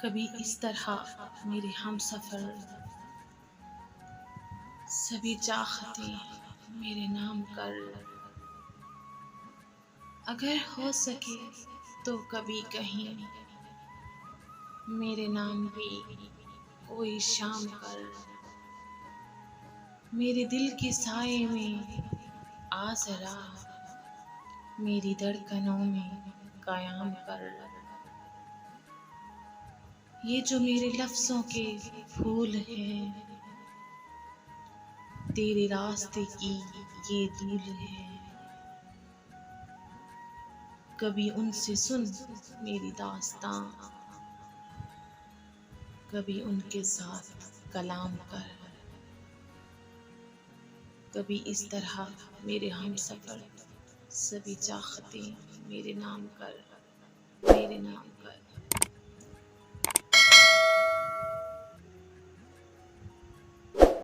कभी इस तरह मेरे हमसफ़र सभी चाहते मेरे नाम कर। अगर हो सके तो कभी कहीं मेरे नाम भी कोई शाम कर। मेरे दिल के साए में आ जरा, मेरी धड़कनों में क़याम कर। ये जो मेरे लफ्ज़ों के फूल हैं, तेरे रास्ते की ये धूल है। कभी उनसे सुन मेरी दास्तां, कभी उनके साथ कलाम कर। कभी इस तरह मेरे हमसफ़र सभी चाहते मेरे नाम कर, मेरे नाम